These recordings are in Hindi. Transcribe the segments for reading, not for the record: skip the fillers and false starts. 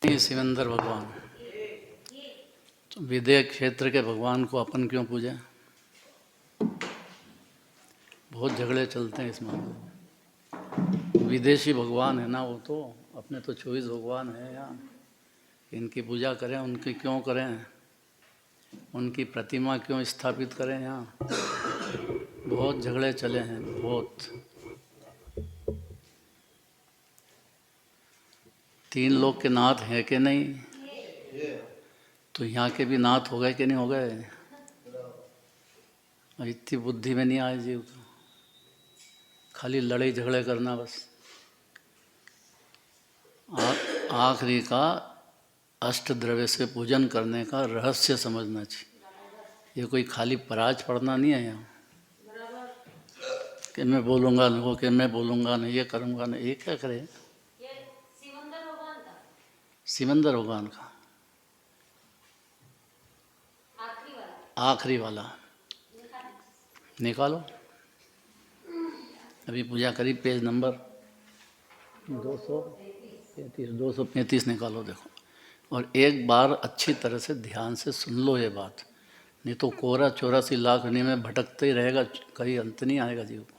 हैं सिकंदर भगवान। तो विदेह क्षेत्र के भगवान को अपन क्यों पूजें? बहुत झगड़े चलते हैं इस मामले में। विदेशी भगवान है ना वो, तो अपने तो 24 भगवान हैं यहाँ। इनकी पूजा करें, उनकी क्यों करें? उनकी प्रतिमा क्यों स्थापित करें यहाँ? बहुत झगड़े चले हैं, बहुत। 3 लोग के नाथ हैं कि नहीं? तो यहाँ के भी नाथ हो गए कि नहीं हो गए? इतनी बुद्धि में नहीं आए जीव को, खाली लड़ाई झगड़े करना बस। आखिरी का अष्टद्रव्य से पूजन करने का रहस्य समझना चाहिए। ये कोई खाली पराज पढ़ना नहीं है यहाँ कि मैं बोलूँगा नहीं, वो कि मैं बोलूँगा नहीं, ये करूँगा नहीं। ये क्या करे? सिमंदर भगवान का आखिरी वाला निकालो। अभी पूजा करी, पेज नंबर 235 निकालो, देखो। और एक बार अच्छी तरह से ध्यान से सुन लो ये बात, नहीं तो कोरा 84 लाख में भटकते ही रहेगा, कहीं अंत नहीं आएगा जीव को।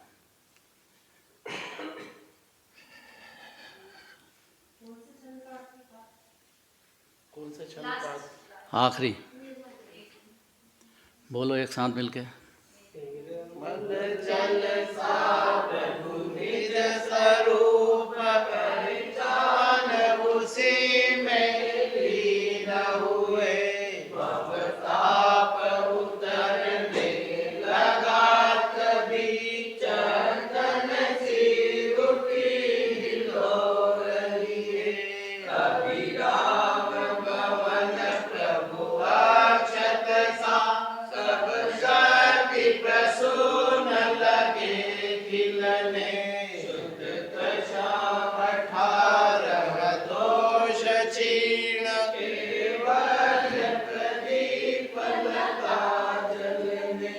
कौन से क्षण का? आखिरी बोलो एक साथ मिलके। मन जल साप निज स्वरूप पहचान, उसी में लीन हुए भवताप उतरने लगा। कभी चंदन शिव की हिलोर लिए, कभी राम भवन प्रभु अक्षत सा, सब शक्ति प्रसून लगे खिलने। शुद्ध त्वचा 18 दोष क्षीण, केवल प्रदीप लता जलने।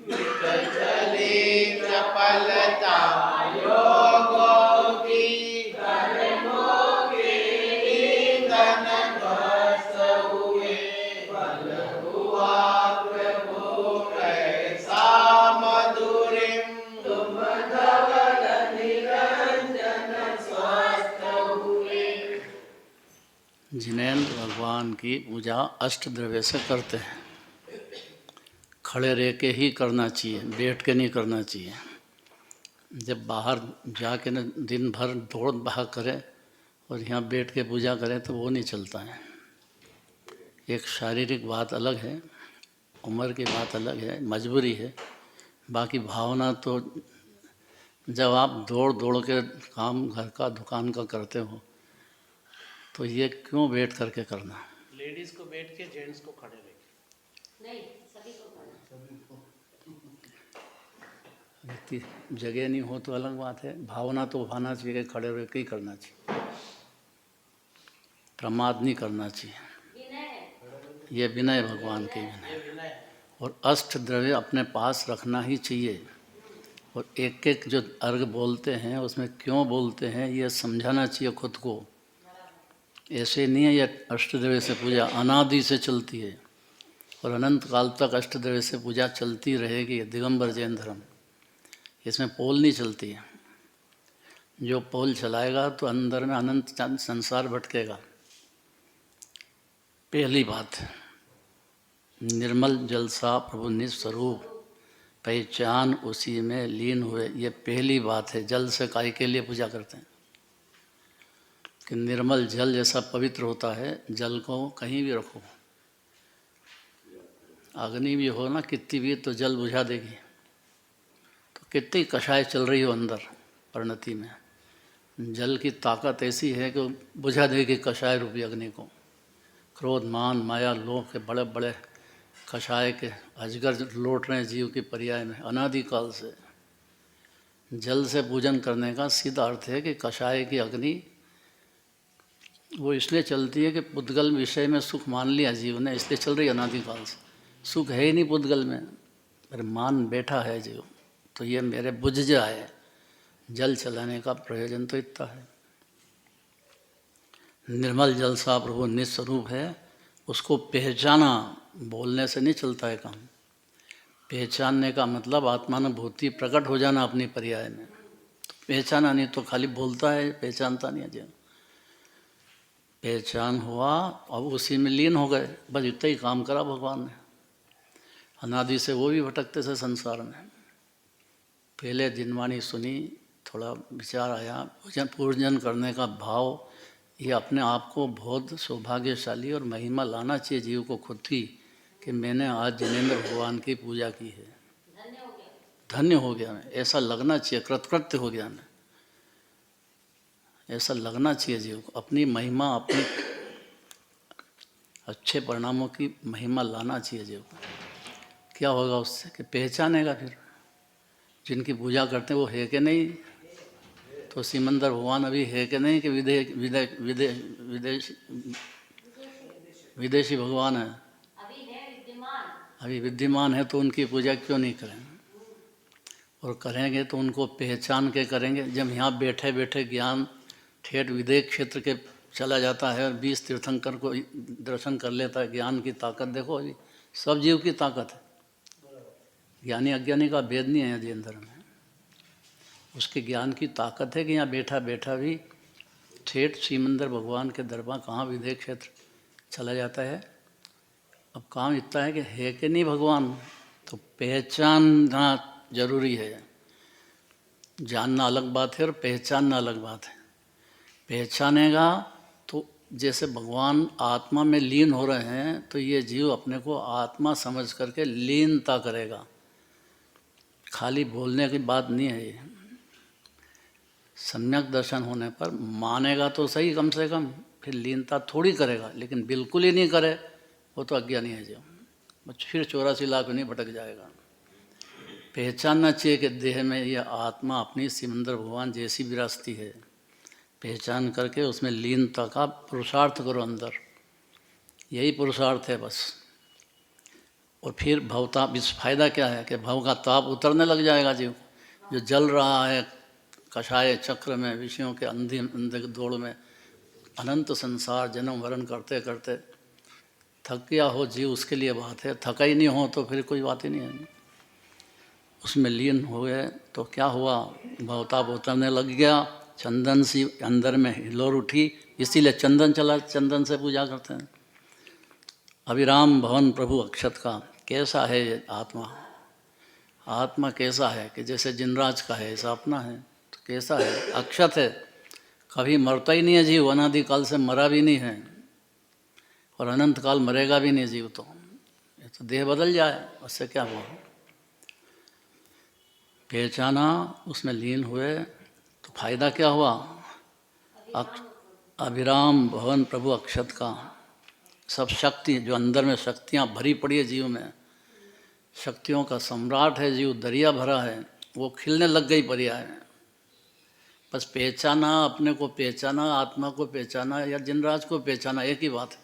मिट चली चपलता योगों की, कर्मों के ईंधन ध्वस्त हुए। बल हुआ प्रभु ऐसा मधुरिम, तुम धवल निरंजन स्वस्थ हुए। जिनेंद्र भगवान की पूजा अष्टद्रव्य से करते हैं। खड़े रह के ही करना चाहिए, बैठ के नहीं करना चाहिए। जब बाहर जाके न दिन भर दौड़ भाग करें और यहाँ बैठ के पूजा करें तो वो नहीं चलता है। एक शारीरिक बात अलग है, उम्र की बात अलग है, मजबूरी है। बाकी भावना तो जब आप दौड़ दौड़ के काम घर का दुकान का करते हो तो ये क्यों बैठ करके करना? लेडीज को बैठ के, जेंट्स को खड़े रह के। नहीं, सभी को करना। इतनी जगह नहीं हो तो अलग बात है। भावना तो भाना चाहिए कि खड़े रह के ही करना चाहिए, प्रमाद नहीं करना चाहिए। ये विनय भगवान के विनय। और अष्ट द्रव्य अपने पास रखना ही चाहिए। और एक एक जो अर्घ बोलते हैं उसमें क्यों बोलते हैं ये समझाना चाहिए खुद को। ऐसे नहीं है, ये अष्टद्रव्य से पूजा अनादि से चलती है और अनंत काल तक अष्टद्रव्य से पूजा चलती रहेगी। दिगंबर जैन धर्म, इसमें पोल नहीं चलती है। जो पोल चलाएगा तो अंदर में अनंत संसार भटकेगा। पहली बात, निर्मल जल सा प्रभु निज स्वरूप पहचान, उसी में लीन हुए। ये पहली बात है। जल से काय के लिए पूजा करते हैं कि निर्मल जल जैसा पवित्र होता है, जल को कहीं भी रखो, अग्नि भी हो ना कितनी भी, तो जल बुझा देगी। तो कितनी कषाय चल रही हो अंदर परिणति में, जल की ताकत ऐसी है कि बुझा देगी कषाय रूपी अग्नि को। क्रोध मान माया लोभ के बड़े बड़े कषाय के अजगर लौट रहे हैं जीव की पर्याय में अनादिकाल से। जल से पूजन करने का सीधा अर्थ है कि कषाय की अग्नि वो इसलिए चलती है कि पुद्गल विषय में सुख मान लिया जीव ने, इसलिए चल रही अनादिकाल से। सुख है ही नहीं पुद्गल में, पर मान बैठा है जीव, तो ये मेरे बुझ जाए। जल चलाने का प्रयोजन तो इतना है। निर्मल जल सा प्रभु निज स्वरूप है, उसको पहचाना। बोलने से नहीं चलता है काम। पहचानने का मतलब आत्मानुभूति प्रकट हो जाना अपनी पर्याय में। तो पहचाना नहीं तो खाली बोलता है, पहचानता नहीं है जी। पहचान हुआ, अब उसी में लीन हो गए, बस इतना ही काम करा भगवान ने। अनादि से वो भी भटकते थे संसार में। पहले जिनवाणी सुनी, थोड़ा विचार आया, पूजन करने का भाव, ये अपने आप को बहुत सौभाग्यशाली और महिमा लाना चाहिए जीव को खुद की, कि मैंने आज जिनेंद्र भगवान की पूजा की है, धन्य हो गया मैं, ऐसा लगना चाहिए, कृतकृत्य हो गया मैं, ऐसा लगना चाहिए जीव को। अपनी महिमा, अपनी अच्छे परिणामों की महिमा लाना चाहिए जीव को। क्या होगा उससे कि पहचानेगा फिर जिनकी पूजा करते हैं वो है कि नहीं। तो सिमंदर भगवान अभी है कि नहीं कि विदेशी भगवान है? अभी विद्यमान है, तो उनकी पूजा क्यों नहीं करें? और करेंगे तो उनको पहचान के करेंगे। जब यहाँ बैठे बैठे ज्ञान ठेठ विदेश क्षेत्र के चला जाता है और 20 तीर्थंकर को दर्शन कर लेता है, ज्ञान की ताकत देखो। अभी सब जीव की ताकत है, ज्ञानी अज्ञानी का भेद नहीं है जी अंदर में। उसके ज्ञान की ताकत है कि यहाँ बैठा बैठा भी ठेठ श्रीमंदर भगवान के दरबार, कहाँ विदेश क्षेत्र चला जाता है। अब काम इतना है कि है कि नहीं भगवान, तो पहचानना जरूरी है। जानना अलग बात है और पहचानना अलग बात है। पहचानेगा तो जैसे भगवान आत्मा में लीन हो रहे हैं, तो ये जीव अपने को आत्मा समझ करके लीनता करेगा। खाली बोलने की बात नहीं है ये। सम्यक दर्शन होने पर मानेगा तो सही कम से कम, फिर लीनता थोड़ी करेगा, लेकिन बिल्कुल ही नहीं करे वो तो अज्ञानी है जो, फिर 84 लाख नहीं भटक जाएगा। पहचानना चाहिए कि देह में ये आत्मा अपनी सिमंदर भगवान जैसी विरासती है। पहचान करके उसमें लीनता का पुरुषार्थ करो अंदर, यही पुरुषार्थ है बस। और फिर भवताप, इस फायदा क्या है कि भव का ताप उतरने लग जाएगा जीव, जो जल रहा है कषाय चक्र में, विषयों के अंधे दौड़ में, अनंत संसार जन्म वरण करते करते थक गया हो जीव, उसके लिए बात है। थका ही नहीं हो तो फिर कोई बात ही नहीं है। उसमें लीन हो गए तो क्या हुआ, भवताप उतरने लग गया, चंदन सी अंदर में हिलोर उठी, इसीलिए चंदन चला, चंदन से पूजा करते हैं। अभिराम भवन प्रभु अक्षत का कैसा है ये आत्मा? आत्मा कैसा है कि जैसे जिनराज का है ऐसा अपना है। तो कैसा है? अक्षत है, कभी मरता ही नहीं है जीव, अनादिकाल से मरा भी नहीं है और अनंत काल मरेगा भी नहीं जीव। तो ये तो देह बदल जाए, उससे क्या हुआ? पहचाना, उसमें लीन हुए तो फायदा क्या हुआ? अभिराम भवन प्रभु अक्षत का सब शक्ति, जो अंदर में शक्तियाँ भरी पड़ी है जीव में, शक्तियों का सम्राट है जीव, दरिया भरा है, वो खिलने लग गई पर्याय में। बस पहचाना, अपने को पहचाना, आत्मा को पहचाना या जिनराज को पहचाना, एक ही बात है।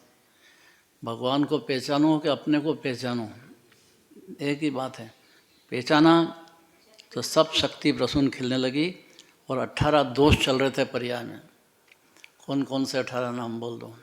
भगवान को पहचानो कि अपने को पहचानो, एक ही बात है। पहचाना तो सब शक्ति प्रसून खिलने लगी। और 18 दोष चल रहे थे पर्याय में। कौन कौन से 18 नाम बोल दो?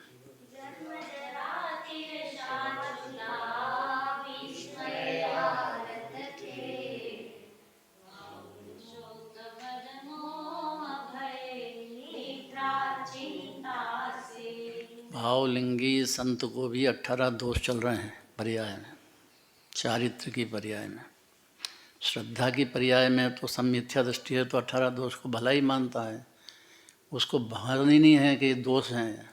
भावलिंगी संत को भी 18 दोष चल रहे हैं पर्याय में, चारित्र की पर्याय में। श्रद्धा की पर्याय में तो सम्मिथ्या दृष्टि है, तो 18 दोष को भला ही मानता है, उसको भान ही नहीं है कि ये दोष हैं,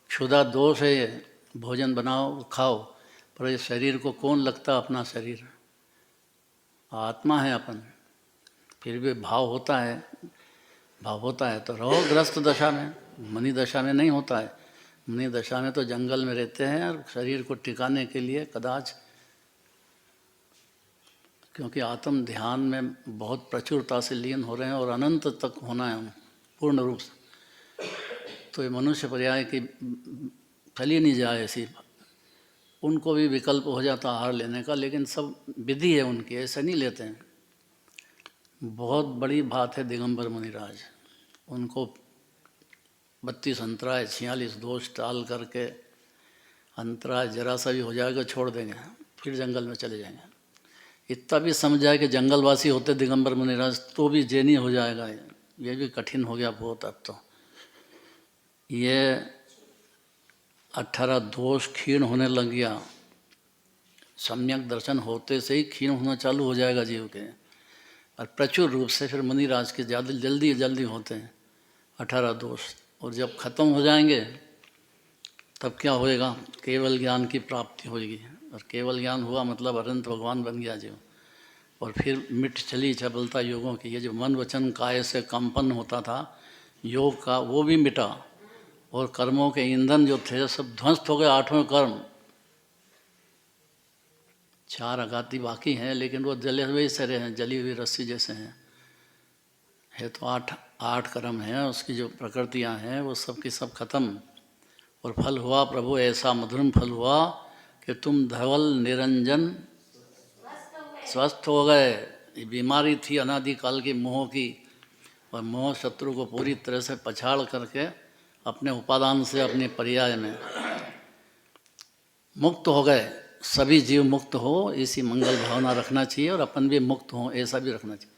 क्षुधा दोष है ये। भोजन बनाओ खाओ, पर ये शरीर को कौन लगता? अपना शरीर आत्मा है अपन, फिर भी भाव होता है। भाव होता है तो रहो ग्रस्त दशा में, मनी दशा में नहीं होता है। मनी दशा में तो जंगल में रहते हैं और शरीर को टिकाने के लिए कदाच, क्योंकि आत्म ध्यान में बहुत प्रचुरता से लीन हो रहे हैं और अनंत तक होना है पूर्ण रूप से। तो ये मनुष्य पर्याय की चली नहीं जाए ऐसी, उनको भी विकल्प हो जाता आहार लेने का, लेकिन सब विधि है उनकी, ऐसे नहीं लेते हैं। बहुत बड़ी बात है दिगंबर मुनिराज, उनको 32 अंतराय 46 दोष टाल करके अंतराय जरा सा भी हो जाएगा छोड़ देंगे, फिर जंगल में चले जाएंगे। इतना भी समझ जाए कि जंगलवासी होते दिगंबर मुनिराज तो भी जैनी हो जाएगा, ये भी कठिन हो गया बहुत। अब तो ये 18 दोष क्षीण होने लग गया, सम्यक दर्शन होते से ही क्षीण होना चालू हो जाएगा जीव के, और प्रचुर रूप से फिर मुनिराज के ज़्यादा जल्दी होते हैं 18 दोष। और जब खत्म हो जाएंगे तब क्या होएगा, केवल ज्ञान की प्राप्ति होगी। और केवल ज्ञान हुआ मतलब अनंत भगवान बन गया जीव। और फिर मिट चली चपलता योगों की, ये जो मन वचन काया से कंपन होता था योग का, वो भी मिटा। और कर्मों के ईंधन जो थे सब ध्वस्त हो गए। 8वें कर्म, 4 आघाती बाकी हैं, लेकिन वो जले हुए सरे हैं, जली हुई रस्सी जैसे हैं। है तो 8 कर्म हैं, उसकी जो प्रकृतियां हैं वो सब की सब खत्म। और फल हुआ प्रभु ऐसा मधुरम फल हुआ कि तुम धवल निरंजन स्वस्थ हो गए। ये बीमारी थी अनादिकाल की मोह की, और मोह शत्रु को पूरी तरह से पछाड़ करके अपने उपादान से अपने पर्याय में मुक्त हो गए। सभी जीव मुक्त हो, इसी मंगल भावना रखना चाहिए, और अपन भी मुक्त हो ऐसा भी रखना चाहिए।